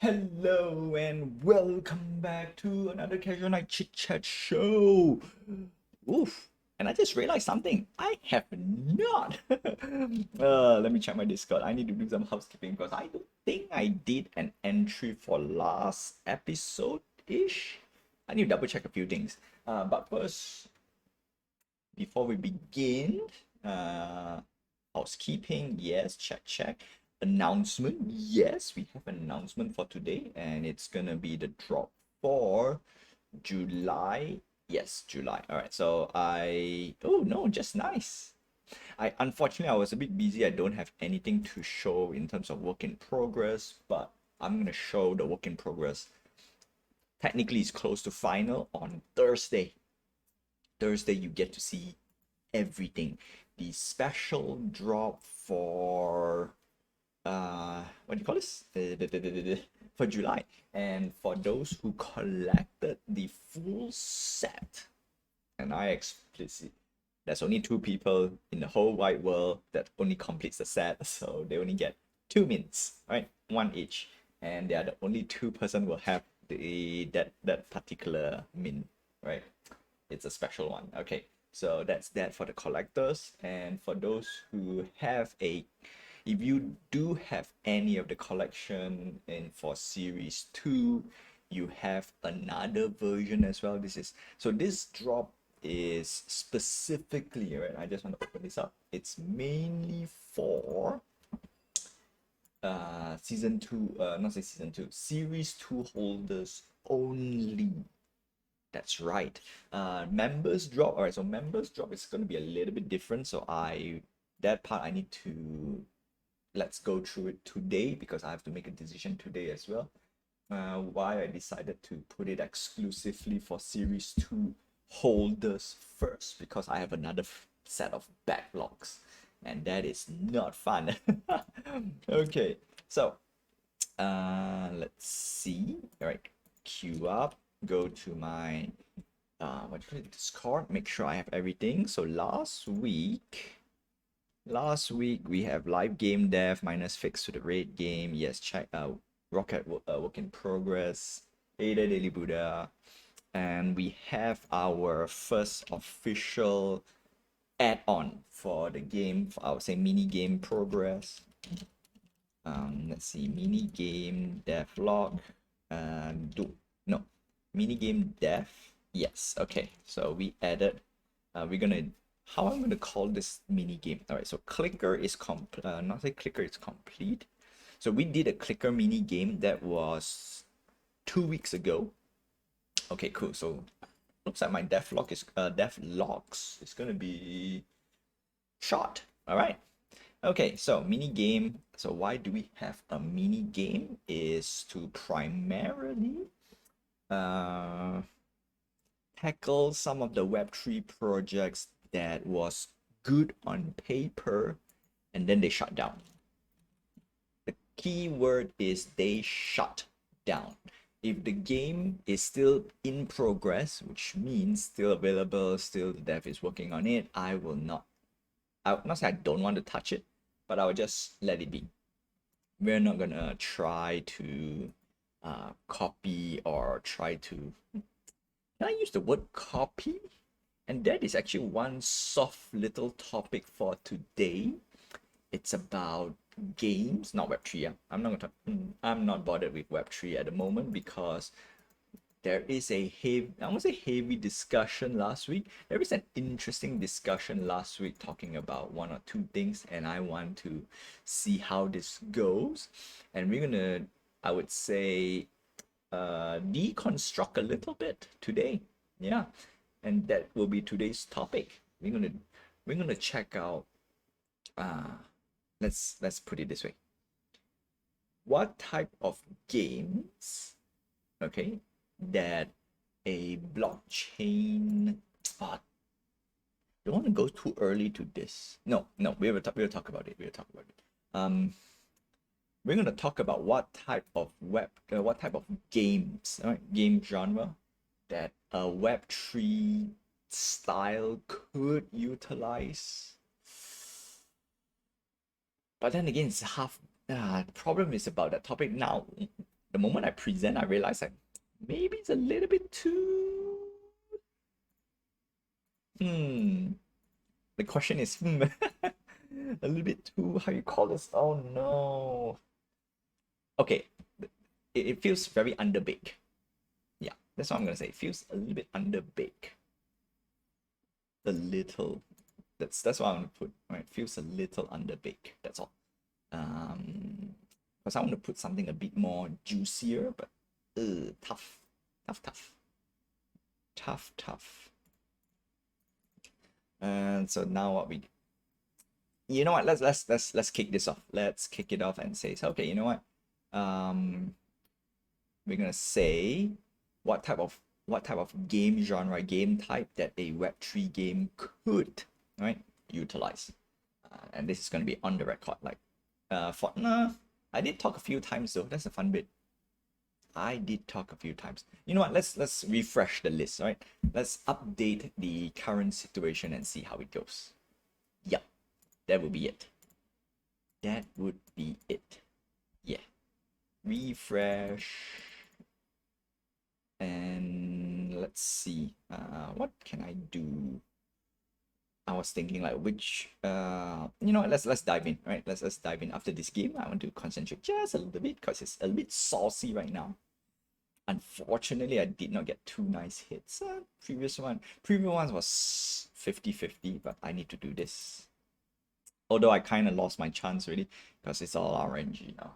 Hello and welcome back to another casual night chit chat show. Oof. And I just realized something. I have not. Let me check my Discord. I need to do some housekeeping because I don't think I did an entry for last episode-ish. I need to double check a few things. But first, before we begin, uh, housekeeping, yes, check. Announcement, yes, we have an announcement for today, and it's gonna be the drop for July. Yes, July. All right. So oh no, just nice. Unfortunately I was a bit busy. I don't have anything to show in terms of work in progress, but I'm gonna show the work in progress. Technically, it's close to final on Thursday. Thursday, you get to see everything. The special drop for what do you call this? For July. And for those who collected the full set, and I explicit, there's only two people in the whole wide world that only completes the set, so they only get 2 mints, right? One each, and they are the only two-person will have that particular mint, right? It's a special one. Okay, so that's that for the collectors, and for those who have if you do have any of the collection in for series 2, you have another version as well. This drop is specifically, right, I just want to open this up. It's mainly for season 2, not say season 2, series 2 holders only. That's right. Members drop. All right, so members drop is going to be a little bit different. So that part I need to let's go through it today because I have to make a decision today as well. Why I decided to put it exclusively for series 2 holders first, because I have another set of backlogs and that is not fun. Okay, so let's see. All right, queue up, go to my what do you call it, Discord, make sure I have everything. So last week we have live game dev minus fix to the raid game. Yes, check out Rocket work in progress, Ada Daily Buddha, and we have our first official add-on for the game, for I would say mini game progress. Let's see, mini game dev log, no, mini game dev. Yes, okay. So we added. We're gonna how I'm gonna call this mini game. All right. So clicker is not say clicker is complete. So we did a clicker mini game that was 2 weeks ago. Okay, cool. So looks like my dev logs is gonna be short. All right. Okay, so mini game. So why do we have a mini game? Is to primarily tackle some of the Web3 projects that was good on paper and then they shut down. The key word is they shut down. If the game is still in progress, which means still available, still the dev is working on it, I will not say I don't want to touch it, but I will just let it be. We're not gonna try to copy or try to, can I use the word copy? And that is actually one soft little topic for today. It's about games, not Web3. Yeah? I'm not bothered with Web3 at the moment because there is I won't say heavy discussion last week. There is an interesting discussion last week talking about one or two things, and I want to see how this goes. And we're gonna, I would say, deconstruct a little bit today. Yeah, and that will be today's topic. We're gonna check out. Let's put it this way. What type of games, okay, that a blockchain. Oh, don't want to go too early to this. No, we'll talk about it. We're gonna talk about what type of games, game genre that a Web3 style could utilize. But then again, it's half. The problem is about that topic now. the moment I present, I realize like maybe it's a little bit too. The question is a little bit too, how you call this? Oh no. Okay, it feels very underbaked. Yeah, that's what I'm gonna say. It feels a little bit underbaked. A little. That's what I'm gonna put. Right, it feels a little underbaked. That's all. Because I want to put something a bit more juicier, but tough. And so now what we, you know what? Let's kick this off. Let's kick it off and say, so, okay, you know what? We're gonna say what type of game genre, game type that a Web3 game could, right, utilize. And this is gonna be on the record. Like, I did talk a few times though. That's a fun bit. I did talk a few times. You know what? Let's refresh the list, right? Let's update the current situation and see how it goes. Yep, that would be it. That would be it. Yeah. Refresh. And let's see. What can I do? I was thinking like which you know what, let's dive in, right? Let's dive in after this game. I want to concentrate just a little bit because it's a little bit saucy right now. Unfortunately, I did not get two nice hits. Previous one was 50-50, but I need to do this. Although I kind of lost my chance really because it's all RNG now.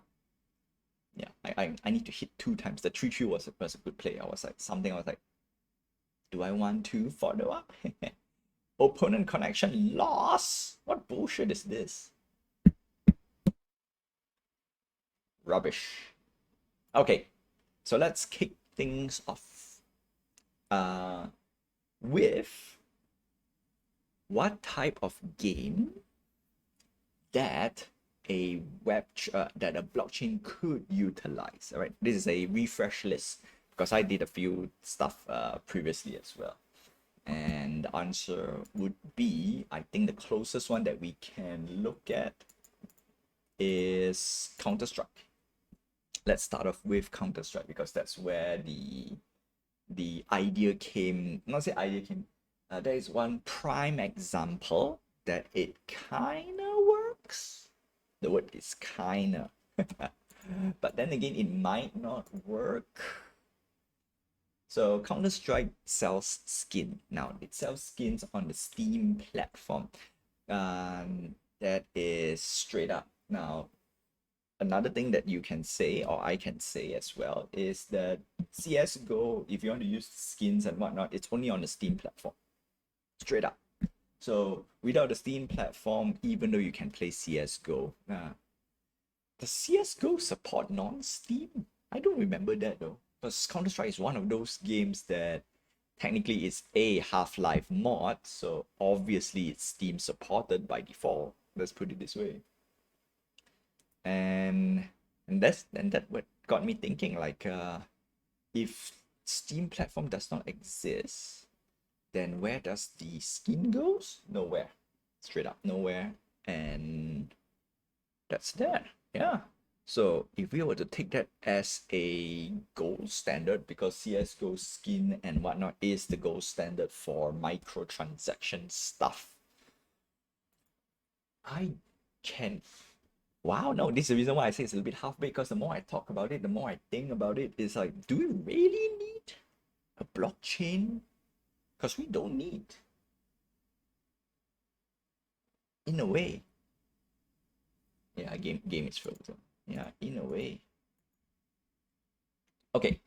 Yeah, I need to hit 2 times. The 3-3 was a good play. I was like, do I want to follow up? Opponent connection loss. What bullshit is this? Rubbish. Okay, so let's kick things off with what type of game that a blockchain could utilize. All right, this is a refresh list because I did a few stuff previously as well. And the answer would be, I think the closest one that we can look at is Counter-Strike. Let's start off with Counter-Strike because that's where the idea came. Not say idea came. There is one prime example that it kind of works. The word is kinda. But then again, it might not work. So Counter-Strike sells skin. Now it sells skins on the Steam platform. That is straight up. Now, another thing that you can say, or I can say as well, is that CSGO, if you want to use skins and whatnot, it's only on the Steam platform. Straight up. So without the Steam platform, even though you can play CSGO, does CSGO support non-Steam? I don't remember that though. Because Counter-Strike is one of those games that technically is a Half-Life mod, so obviously it's Steam supported by default. Let's put it this way. And that what got me thinking, like if Steam platform does not exist, then where does the skin goes? Nowhere. Straight up nowhere. And that's that. Yeah. So if we were to take that as a gold standard, because CSGO skin and whatnot is the gold standard for microtransaction stuff, I can. Wow, no, this is the reason why I say it's a little bit half-baked, because the more I talk about it, the more I think about it, it's like, do we really need a blockchain? Because we don't need. In a way. Yeah, game is frozen. Yeah, in a way. Okay,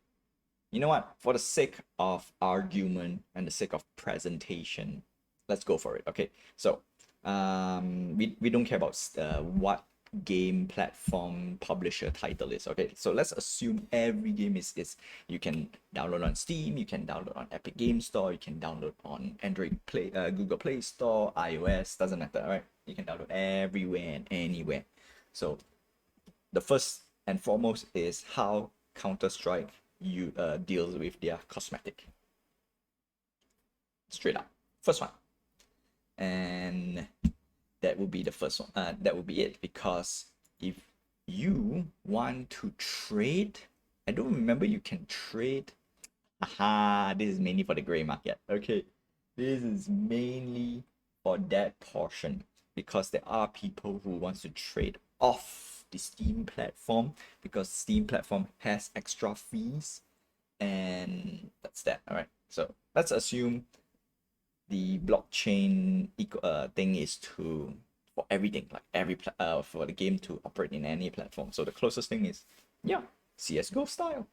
you know what? For the sake of argument and the sake of presentation, let's go for it. Okay, so we don't care about what game platform publisher title is. Okay, so let's assume every game is you can download on Steam, you can download on Epic Game Store, you can download on Android Play, Google Play Store, iOS, doesn't matter, right? You can download everywhere and anywhere. So the first and foremost is how Counter-Strike deals with their cosmetic. Straight up, first one. And that would be the first one. That would be it, because if you want to trade I don't remember you can trade. Aha, this is mainly for the gray market. Okay, this is mainly for that portion because there are people who wants to trade off the Steam platform because Steam platform has extra fees, and that's that. All right, so let's assume the blockchain thing is to for everything, like for the game to operate in any platform. So the closest thing is, yeah, CS:GO style.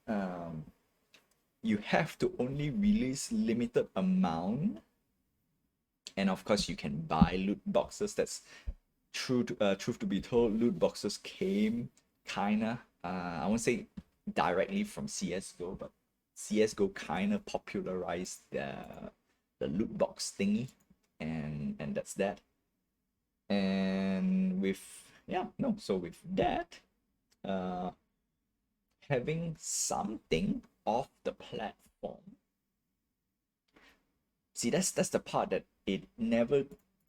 Um, you have to only release limited amount, and of course you can buy loot boxes. That's truth to be told, loot boxes came kinda I won't say directly from CS:GO, but CS:GO kinda popularized the loot box thingy, and that's that. And with so with that, uh having something off the platform. See, that's the part that it never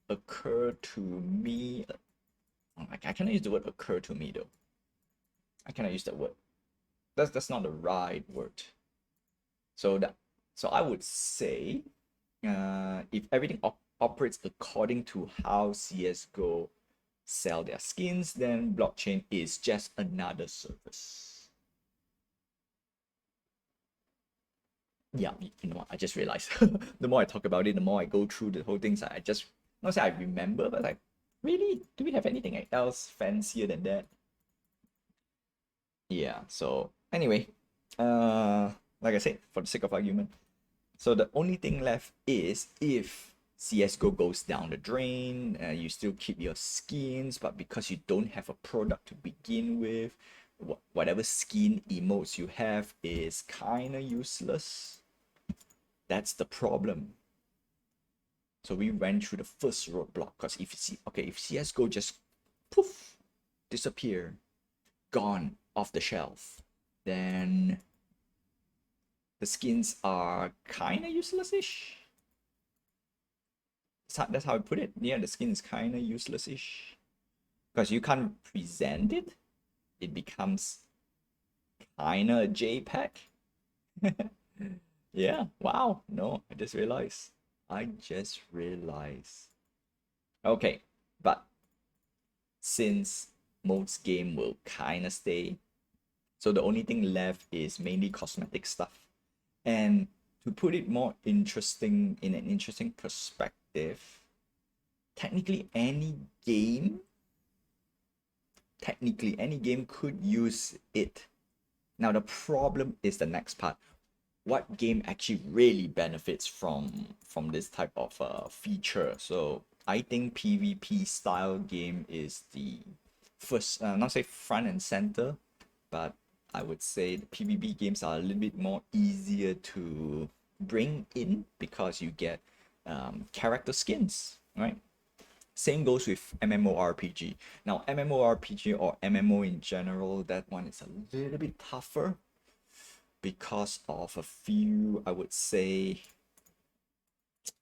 occurred to me. I cannot use the word occur to me though. I cannot use that word. That's not the right word. So I would say, if everything operates according to how CS:GO sell their skins, then blockchain is just another service. Yeah, you know what? I just realized the more I talk about it, the more I go through the whole things. I just not say I remember, but like, really, do we have anything else fancier than that? Yeah. So anyway, like I said, for the sake of argument, so the only thing left is if CS:GO goes down the drain, you still keep your skins, but because you don't have a product to begin with, whatever skin emotes you have is kind of useless. That's the problem. So we went through the first roadblock because if CS:GO just poof disappear, gone off the shelf, then the skins are kind of useless-ish. That's how I put it. Yeah, the skin is kind of useless-ish because you can't present it. It becomes kind of a JPEG. Yeah. Wow. No, I just realized. Okay, but since most game will kind of stay, so the only thing left is mainly cosmetic stuff. And to put it more interesting in an interesting perspective, technically any game could use it. Now the problem is the next part. What game actually really benefits from this type of feature? So I think PvP style game is the first, not say front and center, but I would say the PvP games are a little bit more easier to bring in because you get character skins, right? Same goes with MMORPG. Now, MMORPG or MMO in general, that one is a little bit tougher because of a few, I would say,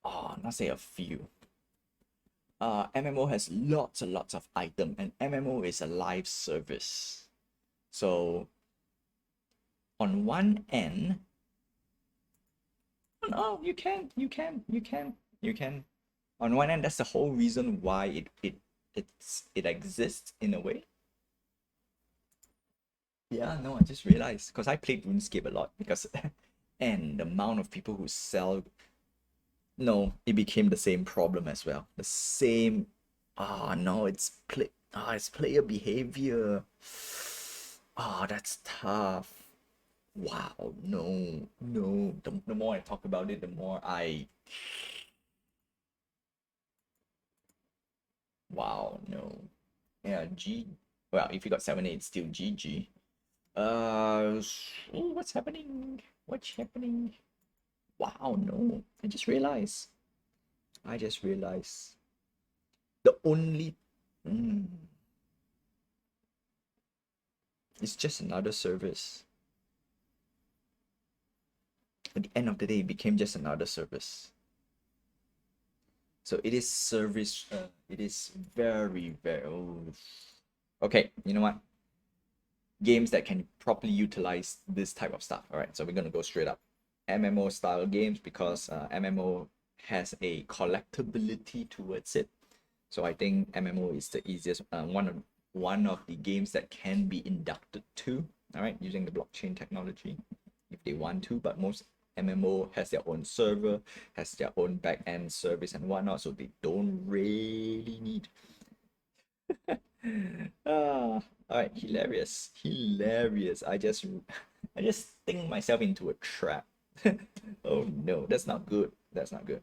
not say a few. MMO has lots and lots of items, and MMO is a live service. So, on one end, no, you can. On one end, that's the whole reason why it exists in a way. Yeah, no, I just realized because I played RuneScape a lot because and the amount of people who sell, no, it became the same problem as well. The same, no, it's player behavior. That's tough. Wow, no. The more I talk about it, the more wow, no. Yeah, well, if you got 7-8, it's still GG. What's happening? What's happening? Wow, no. I just realized. The only. It's just another service. At the end of the day, it became just another service. So it is service. It is very, very. Okay, you know what? games that can properly utilize this type of stuff. All right, so we're gonna go straight up MMO style games because MMO has a collectability towards it. So I think MMO is the easiest one of the games that can be inducted to, all right, using the blockchain technology if they want to. But most MMO has their own server, has their own back end service and whatnot, so they don't really need. All right, hilarious, hilarious. I just think myself into a trap. Oh no, that's not good. That's not good.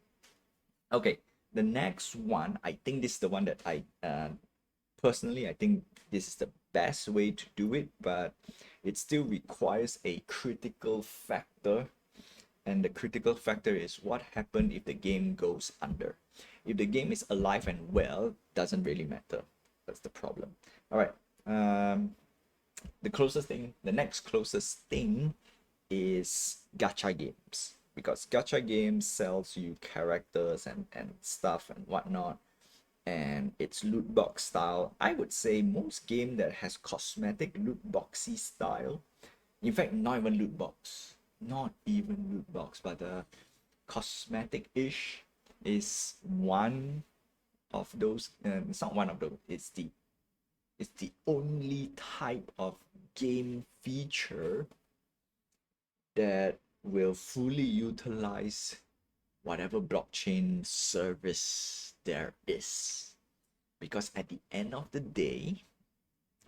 Okay, the next one, I think this is the one that I personally, I think this is the best way to do it, but it still requires a critical factor. And the critical factor is what happens if the game goes under. If the game is alive and well, doesn't really matter. That's the problem. All right. The next closest thing is gacha games, because gacha games sells you characters and stuff and whatnot, and it's loot box style. I would say most game that has cosmetic loot boxy style, in fact, not even loot box, but cosmetic-ish is one of those. It's not one of those. It's the only type of game feature that will fully utilize whatever blockchain service there is. Because at the end of the day,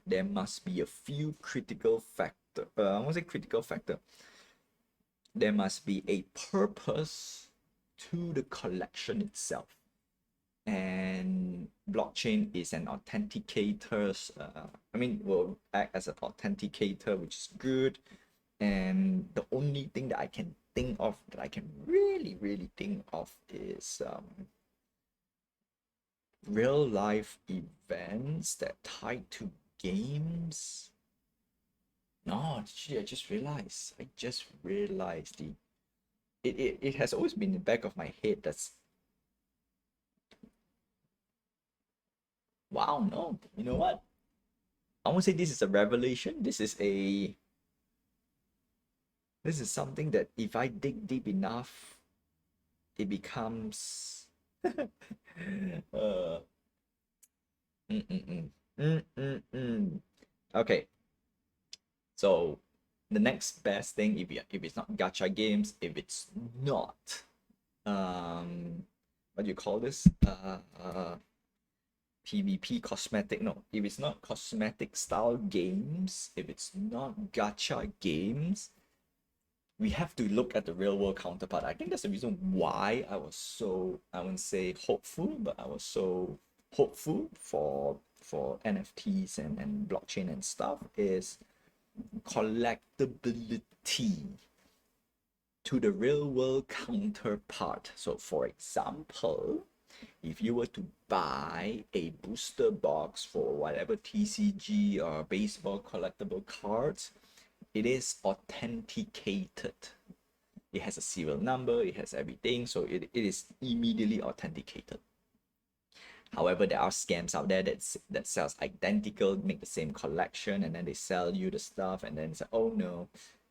there must be a few critical factor. I won't say critical factor. There must be a purpose to the collection itself. And blockchain is an authenticator. Will act as an authenticator, which is good. And the only thing that I can think of, that I can really think of, is real life events that tied to games. No, actually, I just realized it has always been in the back of my head. That's, wow, no, you know what? I won't say this is a revelation. This is something that if I dig deep enough, it becomes uh mm, mm, mm. Mm, mm, mm. Okay, so the next best thing, if it's not gacha games, if it's not what do you call this, PvP cosmetic, no, if it's not cosmetic style games, if it's not gacha games, we have to look at the real world counterpart. I think that's the reason why I was so, I wouldn't say hopeful, but I was so hopeful for NFTs and blockchain and stuff, is collectability to the real world counterpart. So for example, if you were to buy a booster box for whatever TCG or baseball collectible cards, it is authenticated. It has a serial number, it has everything, so it is immediately authenticated. However, there are scams out there that sells identical, make the same collection, and then they sell you the stuff, and then say, oh no,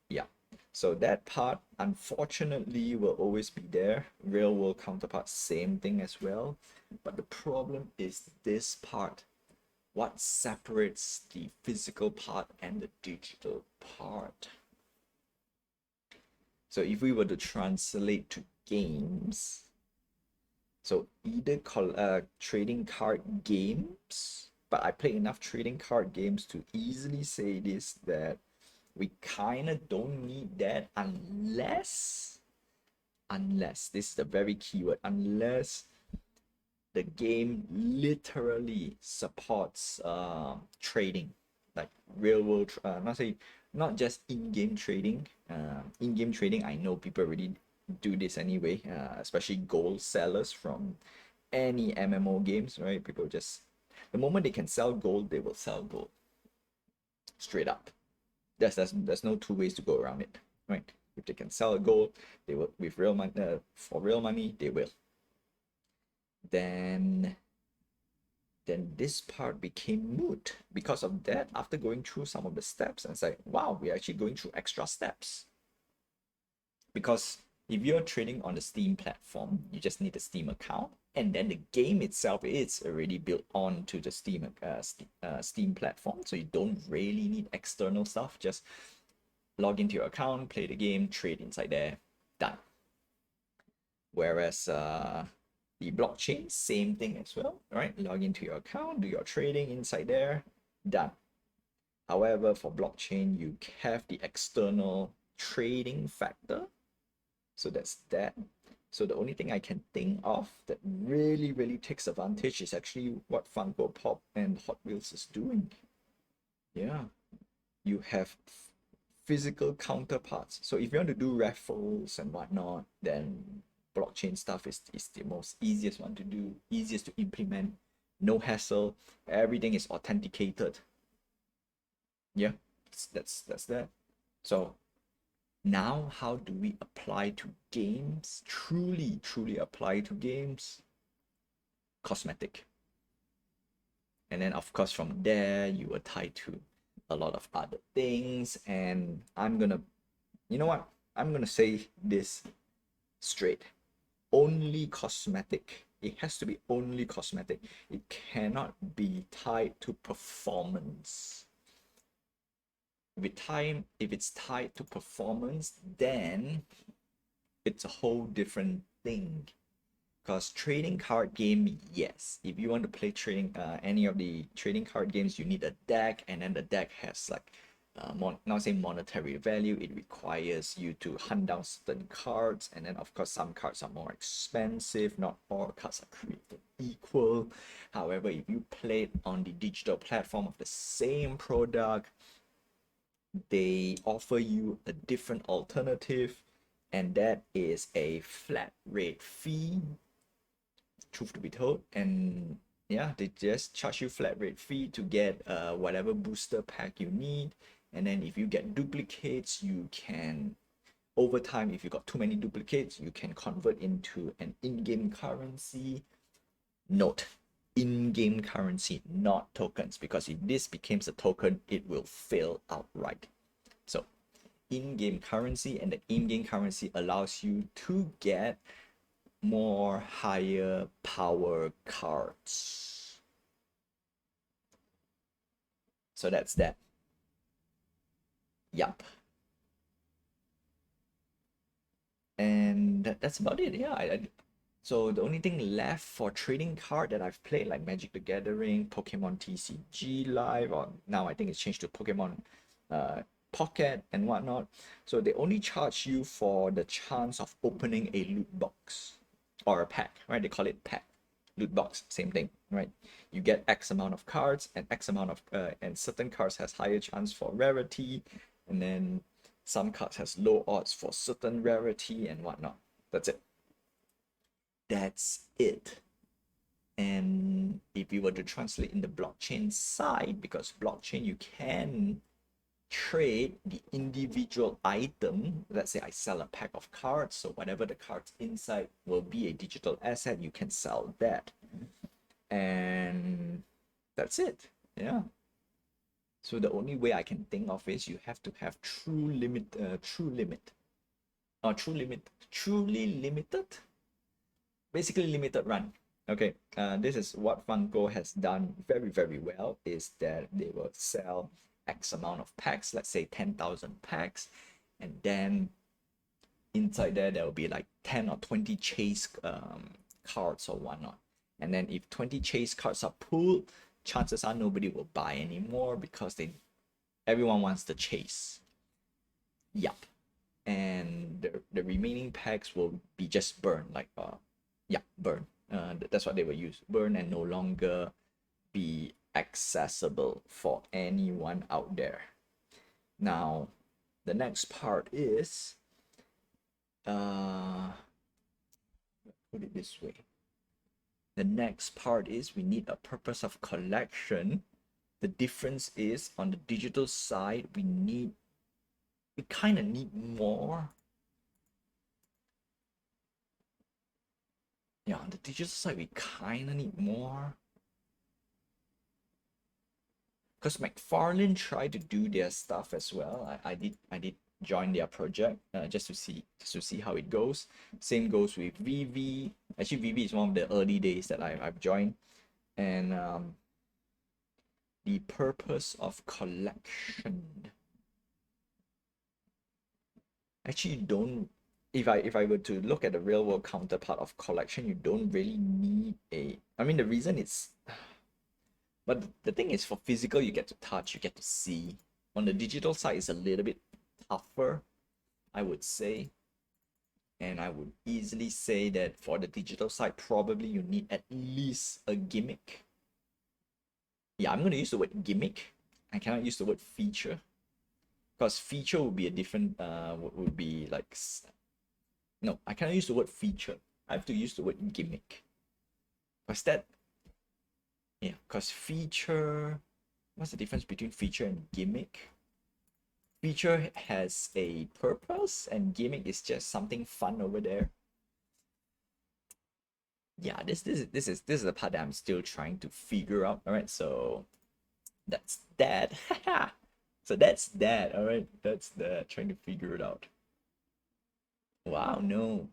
yeah. So that part, unfortunately, will always be there. Real world counterpart, same thing as well. But the problem is this part. What separates the physical part and the digital part? So if we were to translate to games, so either trading card games, but I play enough trading card games to easily say this, that we kind of don't need that unless this is the very keyword, unless the game literally supports trading, like real world, not just in-game trading. In-game trading, I know people already do this anyway, especially gold sellers from any MMO games, right? People just, the moment they can sell gold, they will sell gold straight up. There's no two ways to go around it, right? If they can sell gold, they will, with real money, for real money, they will. Then then this part became moot. Because of that, after going through some of the steps, and it's like, wow, we're actually going through extra steps. Because if you're trading on the Steam platform, you just need a Steam account, and then the game itself is already built onto the Steam platform, so you don't really need external stuff. Just log into your account, play the game, trade inside there, done. Whereas the blockchain, same thing as well, right? Log into your account, do your trading inside there, done. However, for blockchain, you have the external trading factor. So that's that. So the only thing I can think of that really, really takes advantage is actually what Funko Pop and Hot Wheels is doing. Yeah, you have physical counterparts. So if you want to do raffles and whatnot, then blockchain stuff is the most easiest one to do, easiest to implement, no hassle, everything is authenticated. Yeah, that's that. So now how do we apply to games? Truly apply to games? Cosmetic. And then of course from there you are tied to a lot of other things, and you know what? I'm gonna say this straight. Only cosmetic. It has to be only cosmetic. It cannot be tied to performance. If it's tied to performance, then it's a whole different thing. Because trading card game, yes, if you want to play any of the trading card games, you need a deck, and then the deck has like not say monetary value. It requires you to hunt down certain cards, and then of course some cards are more expensive. Not all cards are created equal. However, if you play it on the digital platform of the same product, they offer you a different alternative, and that is a flat rate fee, truth to be told. And yeah, they just charge you flat rate fee to get whatever booster pack you need. And then if you get duplicates, you can, over time, if you got too many duplicates, you can convert into an in-game currency. Note, in-game currency, not tokens, because if this becomes a token, it will fail outright. So in-game currency, and the in-game currency allows you to get more higher power cards. So that's that. Yup. And that's about it. Yeah. So the only thing left for trading card that I've played, like Magic the Gathering, Pokemon TCG Live, or now I think it's changed to Pokemon Pocket and whatnot. So they only charge you for the chance of opening a loot box or a pack, right? They call it pack. Loot box, same thing, right? You get X amount of cards, and X amount of and certain cards has higher chance for rarity, and then some cards has low odds for certain rarity and whatnot. That's it. That's it. And if you were to translate in the blockchain side, because blockchain you can trade the individual item. Let's say I sell a pack of cards, so whatever the cards inside will be a digital asset, you can sell that, and that's it. Yeah, so the only way I can think of is you have to have truly limited, basically limited run. Okay, this is what Funko has done very well, is that they will sell X amount of packs, let's say 10,000 packs, and then inside there will be like 10 or 20 chase cards or whatnot. And then if 20 chase cards are pulled, chances are nobody will buy anymore because everyone wants the chase. Yup. And the remaining packs will be just burned, like burn. That's what they will use, burn, and no longer be accessible for anyone out there. Now, the next part is, put it this way. The next part is we need a purpose of collection. The difference is on the digital side, we kind of need more. Yeah, on the digital side, we kind of need more. because McFarlane tried to do their stuff as well. I did join their project just to see how it goes. Same goes with VV. Actually, VV is one of the early days that I've joined, and the purpose of collection. Actually, you don't. If I were to look at the real world counterpart of collection, you don't really need a. I mean, the reason it's. But the thing is, for physical, you get to touch, you get to see. On the digital side, it's a little bit tougher, I would say. And I would easily say that for the digital side, probably you need at least a gimmick. Yeah, I'm going to use the word gimmick. I cannot use the word feature. Because feature would be a different, would be like, no, I cannot use the word feature. I have to use the word gimmick. Because that, yeah, because feature, what's the difference between feature and gimmick? Feature has a purpose and gimmick is just something fun over there. Yeah, this is the part that I'm still trying to figure out. All right, so that's that. So that's that. All right, that's that. Trying to figure it out. Wow, no.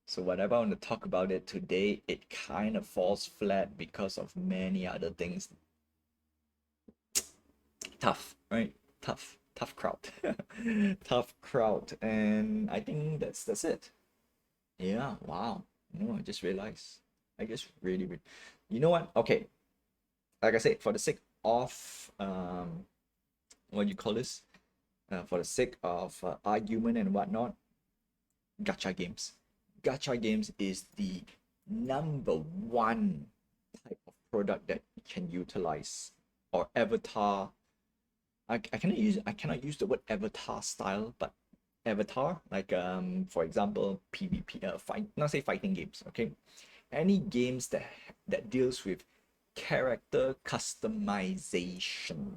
So whatever I want to talk about it today, it kind of falls flat because of many other things. Tough, right? Tough crowd. Tough crowd. And I think that's it. Yeah, wow. No, I just realized. I just really, you know what? Okay. Like I said, for the sake of what do you call this? For the sake of argument and whatnot, gacha games. Gacha games is the number one type of product that you can utilize, or avatar. I cannot use the word avatar style, but avatar, like for example PvP, not say fighting games, okay, any games that deals with character customization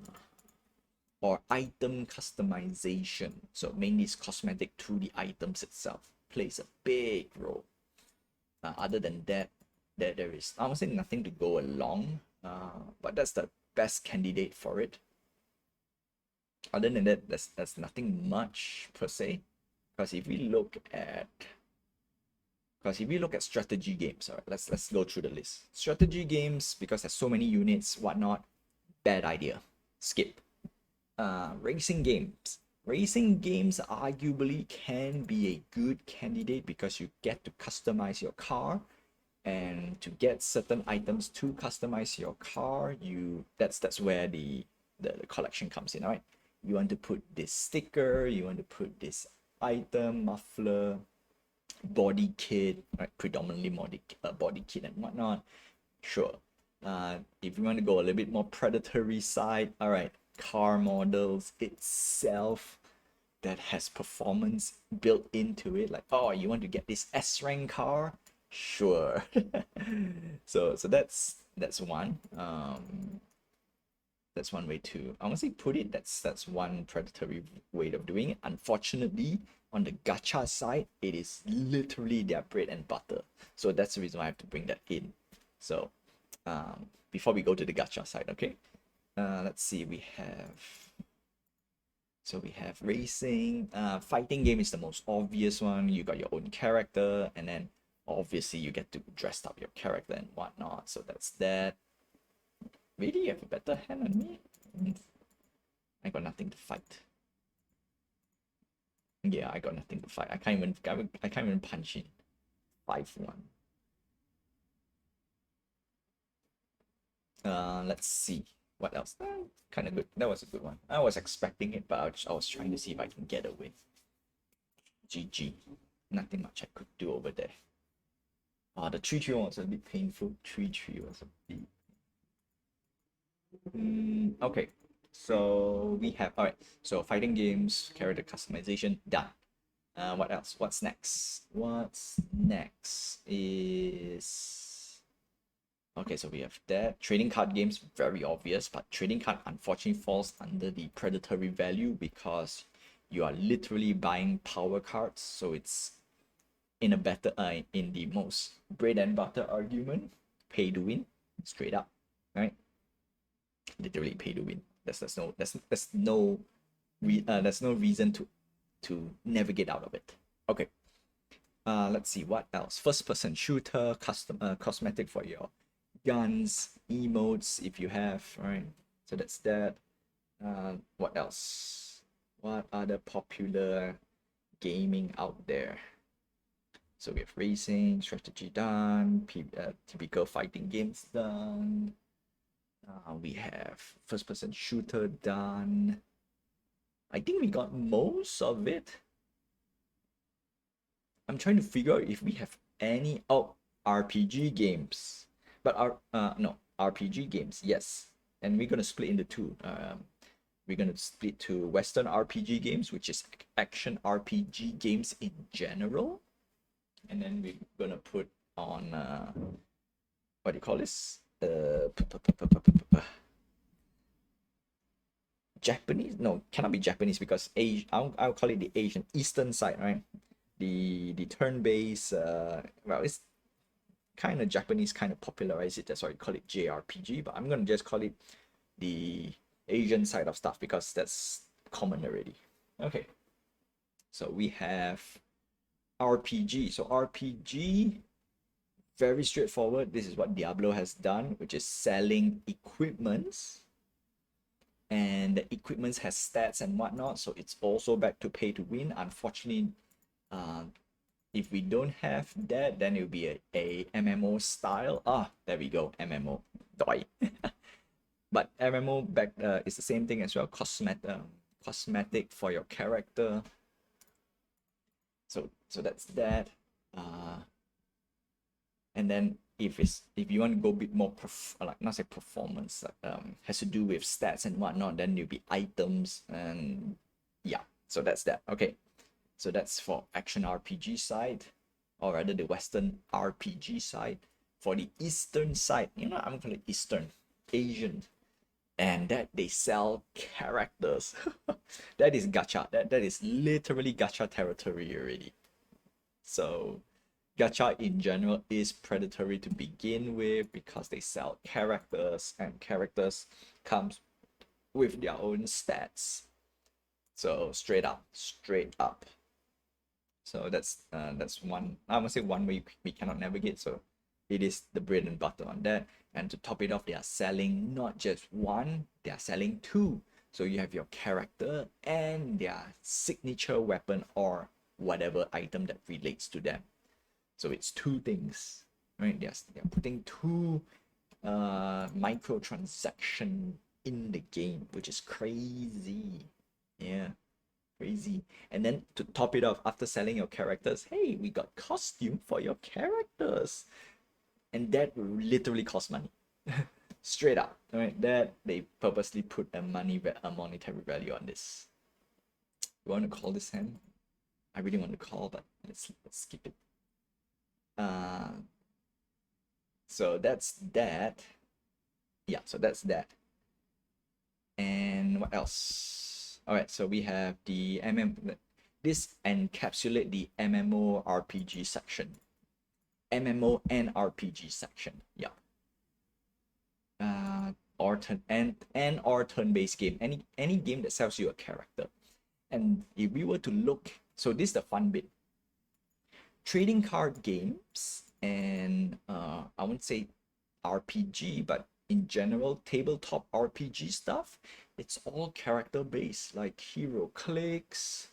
or item customization, so mainly it's cosmetic through the items itself, plays a big role. Other than that, there is, I would say, nothing to go along, but that's the best candidate for it. Other than that, there's nothing much per se. Because if we look at strategy games, all right, let's go through the list. Strategy games, because there's so many units, whatnot, bad idea. Skip. Racing games. Racing games arguably can be a good candidate because you get to customize your car, and to get certain items to customize your car, that's where the collection comes in, all right? You want to put this sticker, you want to put this item, muffler, body kit, right? Predominantly body kit and whatnot. Sure. If you want to go a little bit more predatory side, all right, car models itself that has performance built into it. Like, oh, you want to get this S rank car? Sure. So that's one. That's one way to honestly put it. That's one predatory way of doing it. Unfortunately, on the gacha side, it is literally their bread and butter. So that's the reason why I have to bring that in. So before we go to the gacha side, okay? Let's see, we have racing. Fighting game is the most obvious one. You got your own character, and then obviously you get to dress up your character and whatnot. So that's that. Really, you have a better hand on me? I got nothing to fight. Yeah, I got nothing to fight. I can't even punch in. 5-1. Let's see. What else? Kind of good. That was a good one. I was expecting it, but I was trying to see if I can get away. GG. Nothing much I could do over there. The 3-3 was a bit painful. 3-3 was a bit. Okay, so we have, all right, so fighting games, character customization, done. What else? What's next is, okay, so we have that. Trading card games, very obvious, but trading card unfortunately falls under the predatory value because you are literally buying power cards, so it's in the most bread and butter argument, pay to win, straight up, right? literally pay to win. There's no reason to navigate out of it. Okay. Let's see what else. First person shooter, cosmetic for your guns, emotes if you have, right? So that's that. What else? What other popular gaming out there? So we have racing, strategy done, typical fighting games done. We have first person shooter done. I think we got most of it. I'm trying to figure out if we have any RPG games. But no, RPG games, yes. And we're gonna split into two. We're gonna split to Western RPG games, which is action RPG games in general. And then we're gonna put on what do you call this? Japanese? No, cannot be Japanese because I'll call it the Asian Eastern side, right? The turn-based well, it's kind of Japanese, kind of popularize it. That's why we call it JRPG. But I'm gonna just call it the Asian side of stuff because that's common already. Okay, so we have RPG. So RPG, very straightforward. This is what Diablo has done, which is selling equipments, and the equipments has stats and whatnot. So it's also back to pay to win. Unfortunately, if we don't have that, then it'll be a MMO style. There we go, MMO. Doi. But MMO back is the same thing as well. Cosmetic for your character. So that's that. And then if you want to go a bit more like not say performance, has to do with stats and whatnot, then there'll be items, and yeah. So that's that. Okay. So that's for action RPG side, or rather the Western RPG side. For the Eastern side, I'm gonna call it Eastern, Asian, and that they sell characters. That is gacha. That is literally gacha territory already. So gacha in general is predatory to begin with because they sell characters, and characters comes with their own stats. So straight up. So that's one, I would say one way we cannot navigate. So it is the bread and butter on that. And to top it off, they are selling not just one, they are selling two. So you have your character and their signature weapon or whatever item that relates to them. So it's two things, right? They're putting two microtransaction in the game, which is crazy. Yeah, crazy. And then to top it off, after selling your characters, hey, we got costume for your characters, and that literally costs money. Straight up, right? That they purposely put a monetary value on this. You want to call this hand? I really want to call, but let's skip it. So that's that. Yeah, so that's that. And what else? All right, so we have the this encapsulate the MMO RPG section. MMO and RPG section. Yeah. Or turn-based game. Any game that sells you a character. And if we were to look, so this is the fun bit. Trading card games and I wouldn't say RPG, but in general tabletop RPG stuff, it's all character based, like hero clicks,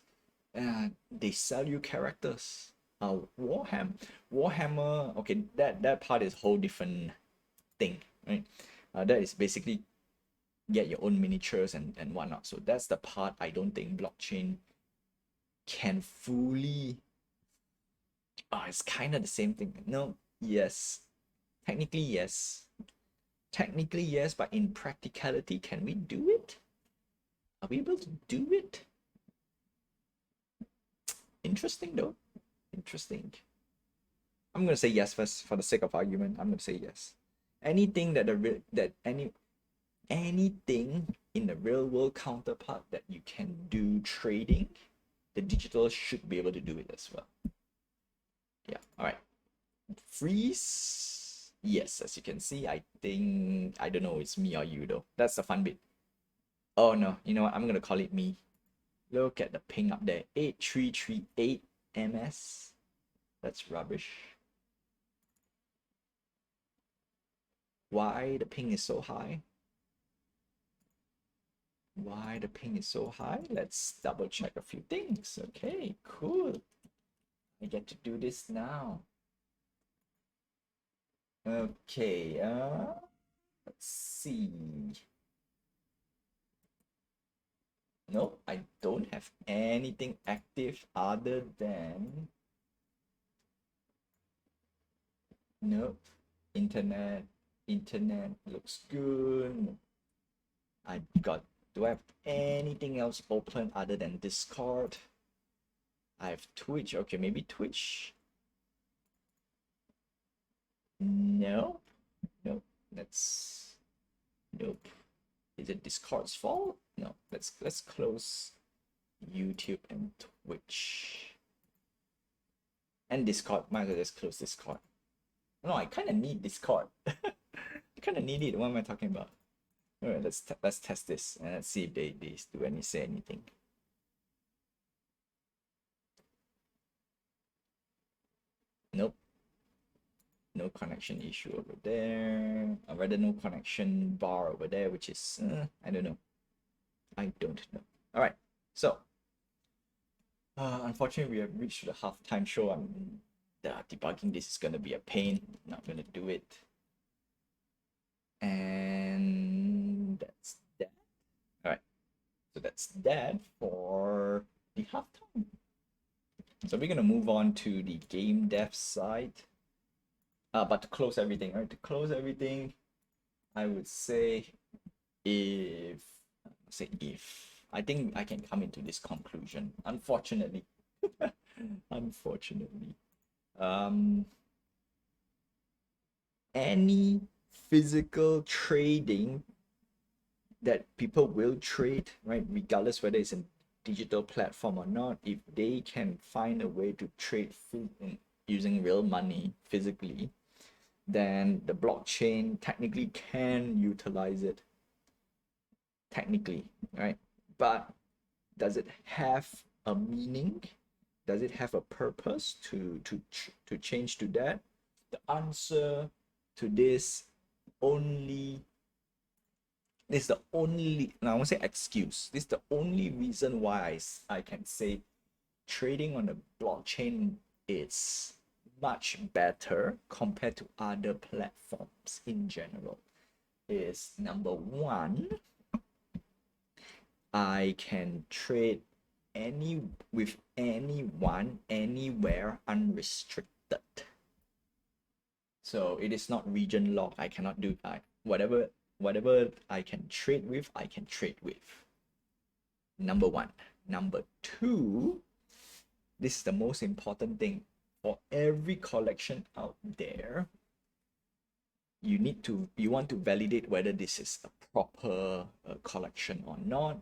and they sell you characters. Warhammer, okay, that part is a whole different thing, right? That is basically get your own miniatures and whatnot. So that's the part I don't think blockchain can fully. It's kind of the same thing. No, yes, technically yes, but in practicality, can we do it? Are we able to do it? Interesting though. Interesting. I'm gonna say yes first for the sake of argument. I'm gonna say yes. Anything that anything in the real world counterpart that you can do trading, the digital should be able to do it as well. Yeah. All right. Freeze. Yes, as you can see, I think, I don't know, it's me or you though. That's the fun bit. Oh no, you know what? I'm gonna call it me. Look at the ping up there, 8338 ms. That's rubbish. Why the ping is so high? Why the ping is so high? Let's double check a few things. Okay, cool. I get to do this now. Okay, let's see. Nope, I don't have anything active other than, nope, internet. Internet looks good. I got, do I have anything else open other than Discord? I have Twitch. Okay, maybe Twitch. No, nope. That's, nope. Is it Discord's fault? No. Let's close YouTube and Twitch and Discord. Might as well just close Discord. No, I kind of need Discord. I kind of need it. What am I talking about? All right, let's test this and let's see if they do any say anything. Nope. No connection issue over there. Or rather, no connection bar over there, which is I don't know. I don't know. All right, so unfortunately, we have reached the halftime show. I'm debugging this is gonna be a pain. Not gonna do it. And that's that. All right, so that's that for the halftime. So we're gonna move on to the game dev side. But to close everything, right? To close everything, I would say if I think I can come into this conclusion. Unfortunately, unfortunately, any physical trading that people will trade, right, regardless whether it's a digital platform or not, if they can find a way to trade using real money physically, then the blockchain technically can utilize it. Technically, right? But does it have a meaning? Does it have a purpose to change to that? The answer to this only this is the only, I won't say excuse. This is the only reason why I can say trading on the blockchain is much better compared to other platforms in general. Is number one, I can trade with anyone anywhere unrestricted. So it is not region locked. I cannot do whatever I can trade with, I can trade with. Number one. Number two, this is the most important thing. For every collection out there, you want to validate whether this is a proper collection or not.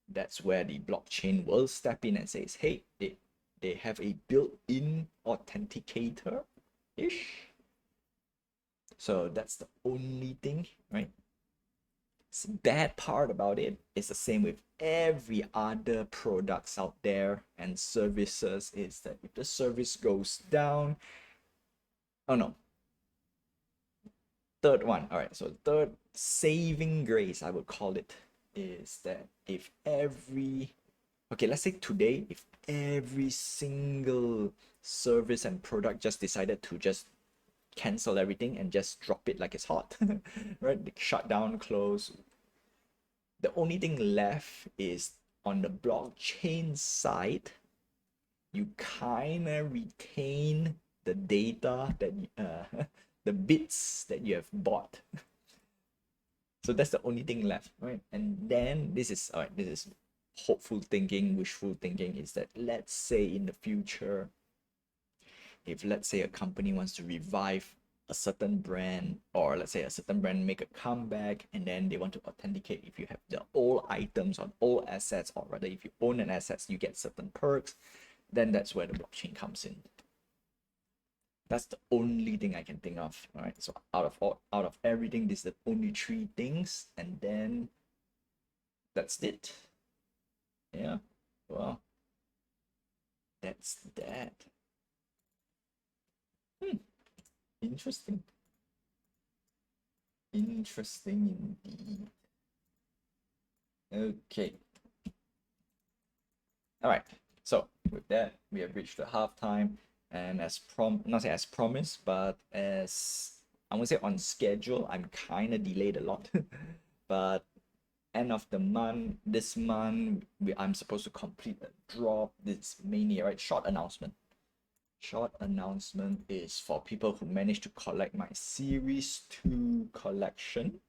That's where the blockchain will step in and says, hey, they have a built-in authenticator ish. So that's the only thing, right? The bad part about it is the same with every other products out there and services, is that if the service goes down, oh no, third one, all right, so third saving grace, I would call it, is that if let's say today, if every single service and product just decided to just cancel everything and just drop it like it's hot, right? Shut down, close. The only thing left is on the blockchain side, you kind of retain the data that the bits that you have bought. So that's the only thing left, right? And then this is hopeful thinking, wishful thinking, is that let's say in the future, if let's say a company wants to revive a certain brand, or let's say a certain brand make a comeback, and then they want to authenticate if you have the old items or old assets, or rather if you own an asset, you get certain perks, then that's where the blockchain comes in. That's the only thing I can think of. All right. So out of everything, this is the only three things, and then that's it. Yeah. Well, that's that. Interesting. Interesting indeed. Okay. All right. So with that, we have reached the halftime, and not say as promised, but as I won't say on schedule. I'm kind of delayed a lot, but end of the month, this month, I'm supposed to complete a drop. This mania, right? Short announcement. Short announcement is for people who managed to collect my Series 2 collection.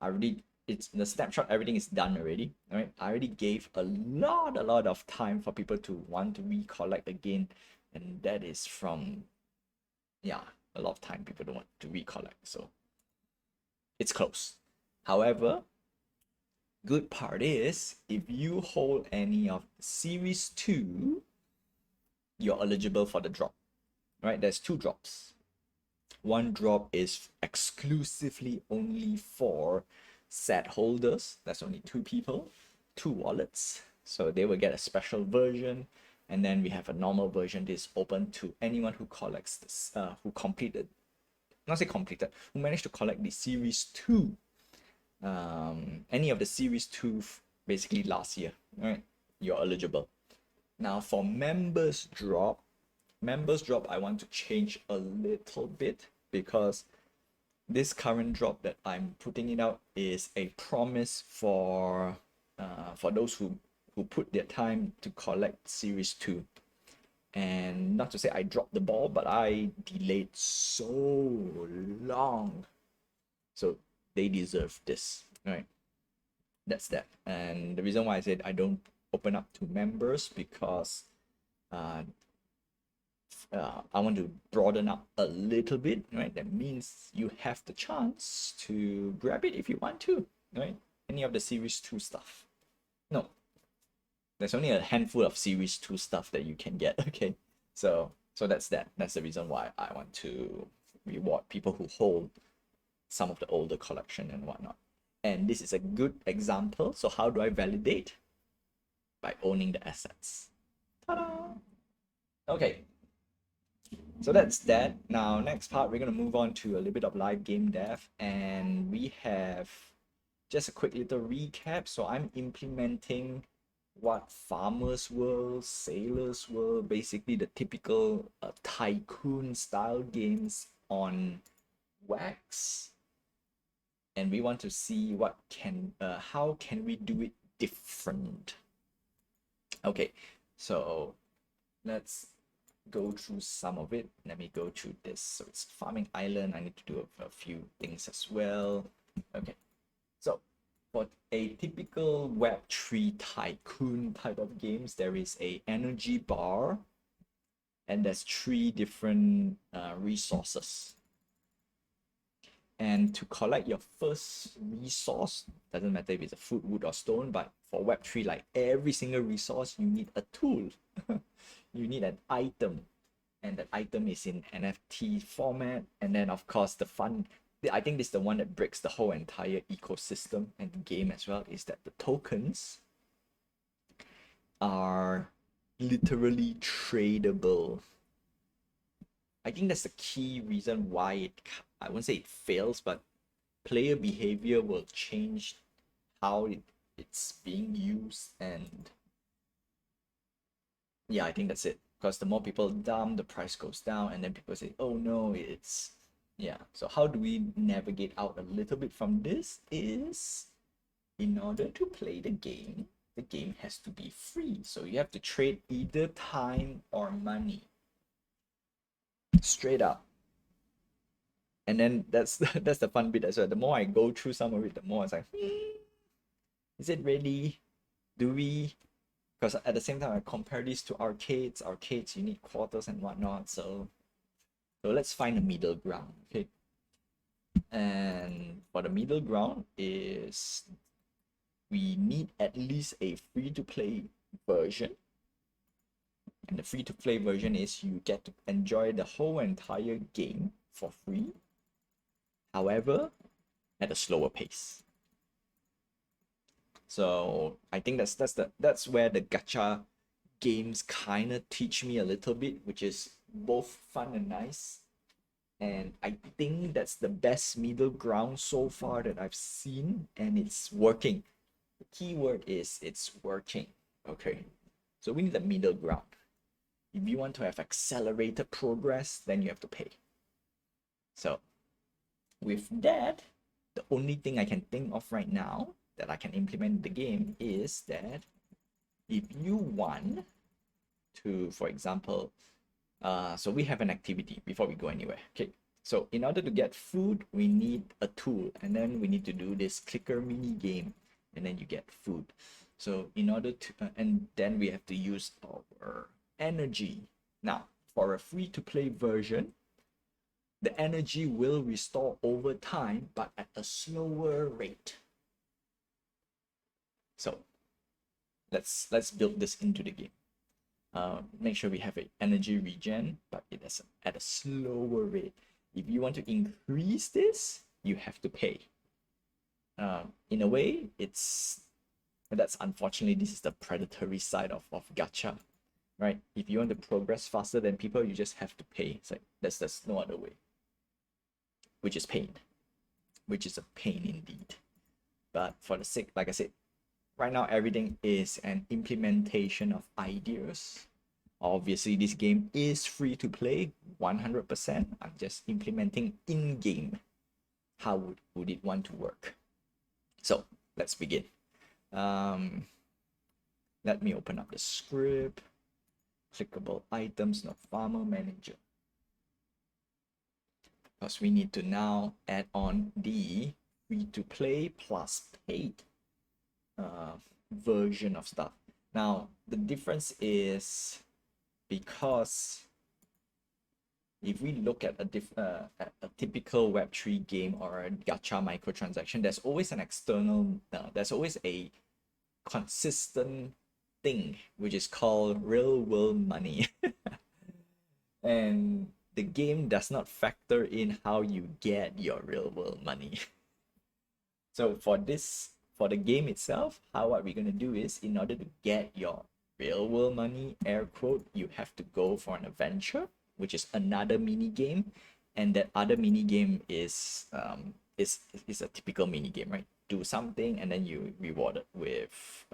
I already it's the snapshot, everything is done already. All right. I already gave a lot of time for people to want to recollect again. And that is from a lot of time people don't want to recollect. So it's close. However, good part is if you hold any of Series 2, you're eligible for the drop. Right? There's two drops. One drop is exclusively only for set holders. That's only 2 people, 2 wallets. So they will get a special version. And then we have a normal version that is open to anyone who collects this, who completed, not say completed, who managed to collect the Series 2. Any of the Series 2 basically last year, right? You're eligible. Now for members drop, I want to change a little bit because this current drop that I'm putting it out is a promise for those who put their time to collect Series 2. And not to say I dropped the ball, but I delayed so long. So they deserve this, right? That's that. And the reason why I said I don't open up to members because I want to broaden up a little bit, right? That means you have the chance to grab it if you want to, right? Any of the Series 2 stuff. No, there's only a handful of Series 2 stuff that you can get, okay? So that's that. That's the reason why I want to reward people who hold some of the older collection and whatnot. And this is a good example. So how do I validate? By owning the assets. Ta-da! Okay, so that's that. Now, next part, we're going to move on to a little bit of live game dev. And we have just a quick little recap. So I'm implementing what Farmers World, Sailors World, basically the typical tycoon style games on Wax. And we want to see how can we do it different. Okay, so let's go through some of it. Let me go through this. So it's Farming Island. I need to do a few things as well. Okay, so for a typical Web3 tycoon type of games, there is a energy bar, and there's 3 different resources. And to collect your first resource, doesn't matter if it's a food, wood, or stone, but for Web3, like every single resource, you need a tool. You need an item, and that item is in NFT format. And then, of course, I think this is the one that breaks the whole entire ecosystem and the game as well, is that the tokens are literally tradable. I think that's the key reason why I won't say it fails, but player behavior will change how it's being used. And yeah, I think that's it. Because the more people dump, the price goes down, and then people say, oh no, it's yeah. So how do we navigate out a little bit from this is, in order to play the game has to be free. So you have to trade either time or money. Straight up. And then that's the fun bit as well. The more I go through some of it, the more it's like, is it really? Do we? Because at the same time, I compare this to arcades. Arcades, you need quarters and whatnot. So let's find a middle ground, okay? And for the middle ground is we need at least a free-to-play version. And the free-to-play version is you get to enjoy the whole entire game for free. However, at a slower pace. So I think that's where the gacha games kind of teach me a little bit, which is both fun and nice. And I think that's the best middle ground so far that I've seen, and it's working. The key word is it's working. Okay, so we need a middle ground. If you want to have accelerated progress, then you have to pay. So with that, the only thing I can think of right now that I can implement in the game is that if you want to, for example, so we have an activity before we go anywhere. Okay, so in order to get food, we need a tool, and then we need to do this clicker mini game, and then you get food. So in order to, and then we have to use our energy. Now, for a free-to-play version, the energy will restore over time, but at a slower rate. So let's build this into the game. Make sure we have an energy regen, but it is at a slower rate. If you want to increase this, you have to pay. In a way, that's unfortunately, this is the predatory side of gacha, right? If you want to progress faster than people, you just have to pay. It's like there's no other way, which is pain, which is a pain indeed. But for the sake, like I said, right now everything is an implementation of ideas. Obviously, this game is free to play 100%. I'm just implementing in-game. How would it want to work? So let's begin. Let me open up the script. Clickable items, no farmer manager. Because we need to now add on the free to play plus paid version of stuff. Now, the difference is because if we look at a typical Web3 game or a gacha microtransaction, there's always an external, there's always a consistent thing which is called real world money. And the game does not factor in how you get your real world money. So for the game itself, what we're gonna do is, in order to get your real world money, air quote, you have to go for an adventure, which is another mini game, and that other mini game is a typical mini game, right? Do something and then you reward it with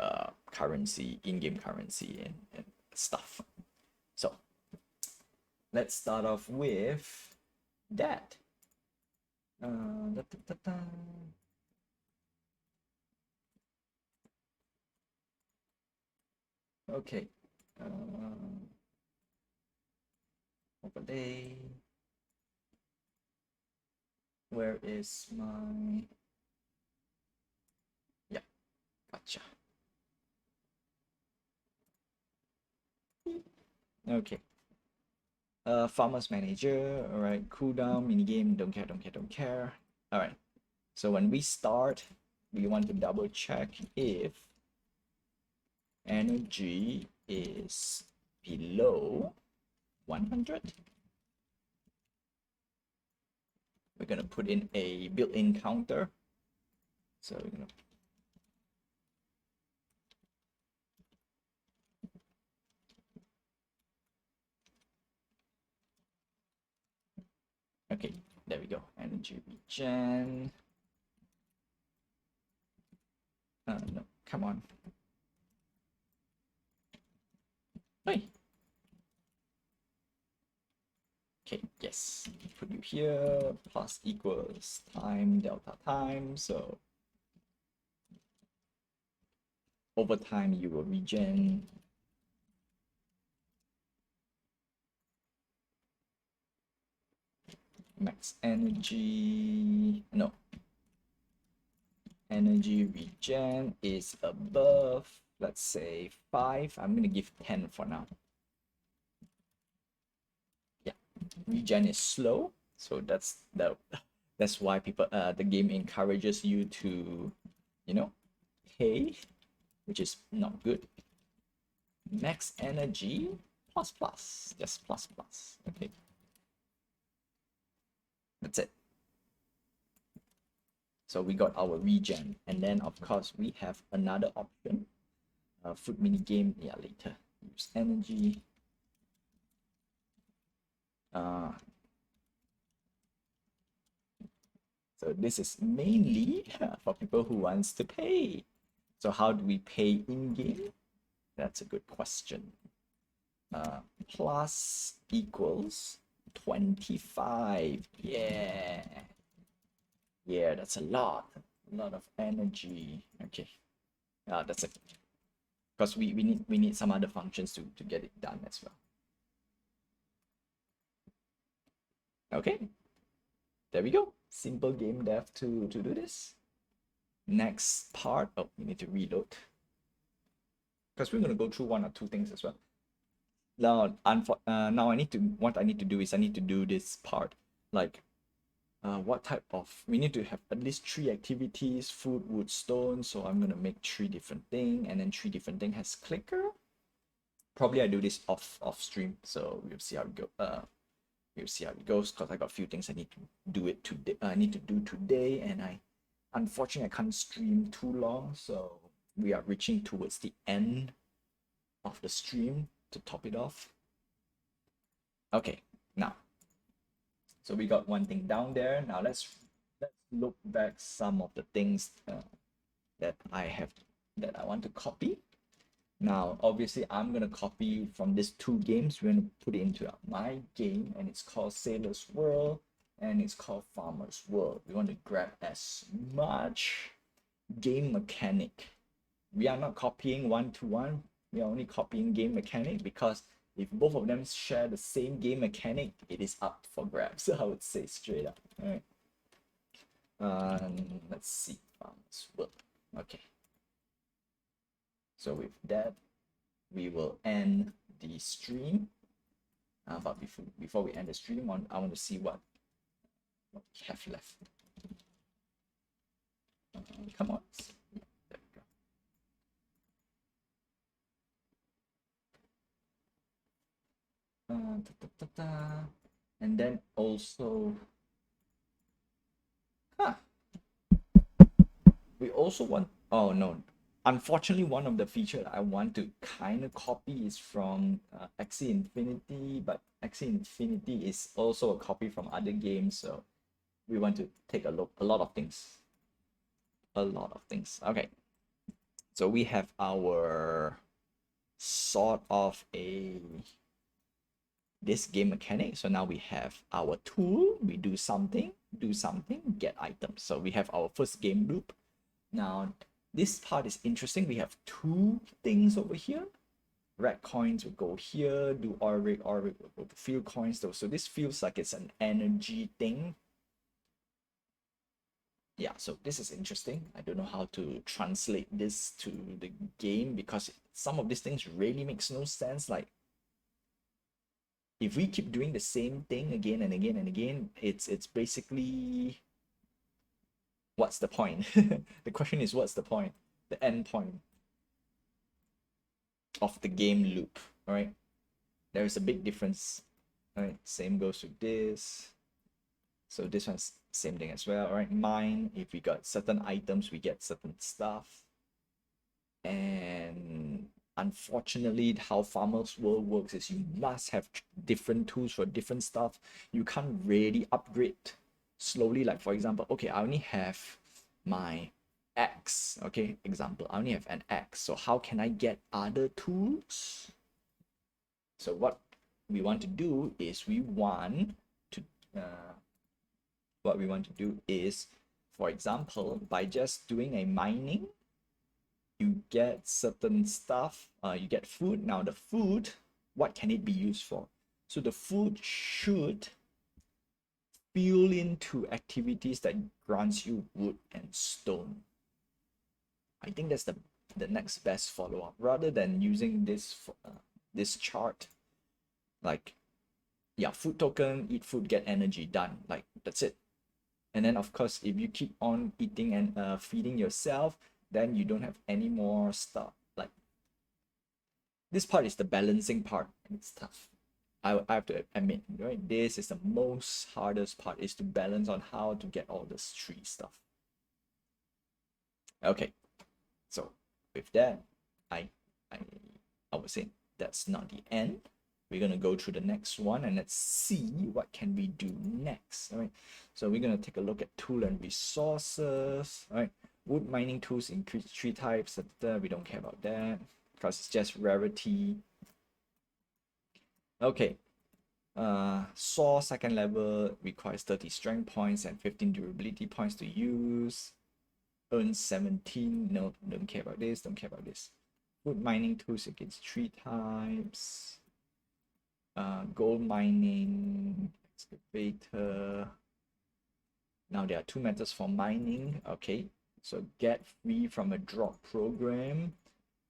currency, in-game currency, and stuff. So let's start off with that. Okay. Overlay. Where is my... Yeah, gotcha. Okay. Farmers manager. All right. Cooldown, minigame. Don't care. All right. So when we start, we want to double check if energy is below 100. We're gonna put in a built-in counter. So we're gonna okay, there we go. Energy regen. No, come on. Hey. Okay, yes. Put you here. Plus equals time delta time. So over time you will regen. Max energy. No. Energy regen is above, let's say 5. I'm gonna give 10 for now. Yeah, regen is slow, so that's why people the game encourages you to, you know, pay, which is not good. Max energy plus plus, just plus plus. Okay, that's it. So we got our regen, and then of course we have another option, food mini game. Yeah, later. Use energy. So this is mainly for people who wants to pay. So how do we pay in game? That's a good question. Plus equals 25. Yeah. Yeah, that's a lot of energy. Okay. That's it. Because we need some other functions to get it done as well. Okay. There we go. Simple game dev to do this. Next part. Oh, we need to reload. Because we're gonna go through one or two things as well. Now, now what I need to do is I need to do this part. Like, what type of, we need to have at least 3 activities: food, wood, stone. So I'm gonna make 3 different things, and then 3 different thing has clicker. Probably I do this off stream, so we'll see how it go. We'll see how it goes, because I got a few things I need to do it today. I need to do today, and unfortunately I can't stream too long, so we are reaching towards the end of the stream to top it off. Okay, now, so we got one thing down there. Now let's look back some of the things that I want to copy. Now, obviously, I'm gonna copy from these 2 games. We're gonna put it into my game, and it's called Sailor's World, and it's called Farmer's World. We want to grab as much game mechanic. We are not copying 1-to-1. We are only copying game mechanic, because if both of them share the same game mechanic, it is up for grabs. I would say straight up. All right. Let's see. Farmer's World. Okay. So with that, we will end the stream. But before we end the stream, I want to see what we have left. Come on. There we go. And then also, we also want, oh no, unfortunately, one of the features I want to kind of copy is from Axie Infinity, but Axie Infinity is also a copy from other games, so we want to take a look. A lot of things. Okay, so we have our sort of this game mechanic. So now we have our tool. We do something, get items. So we have our first game loop. Now, this part is interesting. We have 2 things over here. Red coins will go here, do Auric will go to field coins though. So this feels like it's an energy thing. Yeah, so this is interesting. I don't know how to translate this to the game, because some of these things really makes no sense. Like, if we keep doing the same thing again and again and again, it's basically, what's the point? The question is, what's the point? The end point of the game loop, all right? There is a big difference, all right? Same goes with this. So this one's same thing as well, all right? Mine, if we got certain items, we get certain stuff. And unfortunately, how Farmer's World works is you must have different tools for different stuff. You can't really upgrade slowly. Like, for example, okay, I only have my X, okay, example, I only have an X. So how can I get other tools? So what we want to do is for example, by just doing a mining, you get certain stuff, you get food. Now the food, what can it be used for? So the food should fill into activities that grants you wood and stone. I think that's the next best follow-up, rather than using this chart. Like, yeah, food token, eat food, get energy, done. Like, that's it. And then of course, if you keep on eating and feeding yourself, then you don't have any more stuff. Like, This part is the balancing part, and it's tough. I have to admit, right? This is the most hardest part, is to balance on how to get all this tree stuff. Okay, so with that, I would say that's not the end. We're gonna go through the next one and let's see what can we do next. All right, so we're gonna take a look at tool and resources. All right, wood mining tools increase tree types. We don't care about that because it's just rarity. Okay, saw second level requires 30 strength points and 15 durability points to use. Earn 17. No, don't care about this. Don't care about this. Wood mining tools against tree types. Gold mining, excavator. Now there are 2 methods for mining. Okay, so get free from a drop program.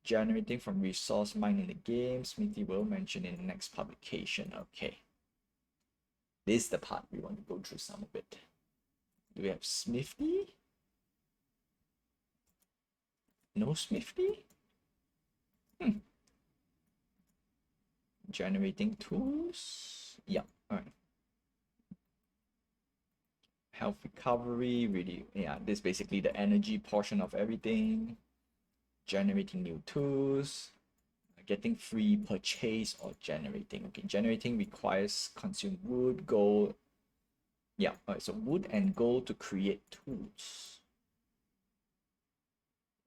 Generating from resource mine in the game. Smithy will mention in the next publication. Okay. This is the part we want to go through some of it. Do we have Smithy? No Smithy? Generating tools. Yeah, all right. Health recovery, really, yeah, this is basically the energy portion of everything. Generating new tools. Getting free purchase or generating. Okay, generating requires consume wood, gold. Yeah, all right, so wood and gold to create tools.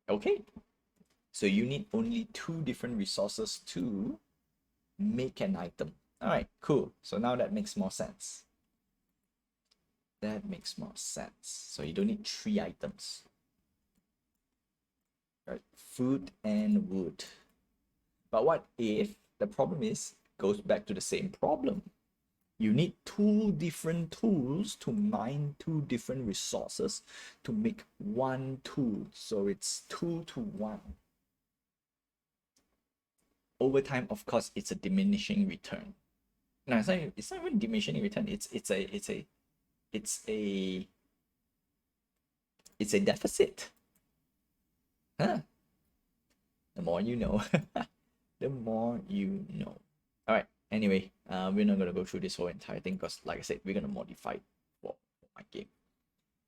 Okay, so you need only 2 different resources to make an item. All right, cool. So now that makes more sense. That makes more sense. So you don't need 3 items. All right, food and wood. But what if the problem goes back to the same problem? You need 2 different tools to mine 2 different resources to make 1 tool. So it's 2 to 1. Over time, of course, it's a diminishing return. No, it's not even diminishing return. It's a deficit. Huh? The more you know. The more you know. All right. Anyway, we're not gonna go through this whole entire thing because, like I said, we're gonna modify it for my game.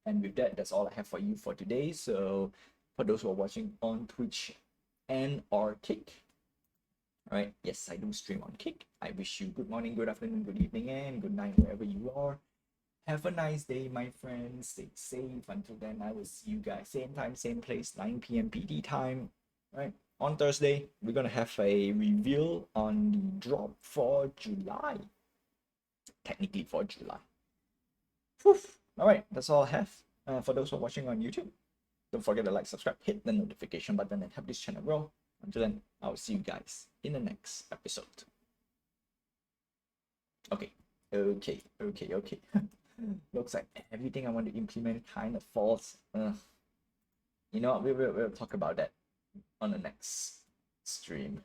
And with that, that's all I have for you for today. So, for those who are watching on Twitch and or Kick, all right, yes, I do stream on Kick. I wish you good morning, good afternoon, good evening, and good night wherever you are. Have a nice day, my friends. Stay safe. Until then, I will see you guys same time, same place, 9 p.m. PD time. All right. On Thursday, we're gonna have a reveal on the drop for July. Technically for July. Whew. All right, that's all I have. For those who are watching on YouTube, don't forget to like, subscribe, hit the notification button, and help this channel grow. Until then, I'll see you guys in the next episode. Okay. Looks like everything I want to implement kind of falls. You know what? We'll talk about that on the next stream.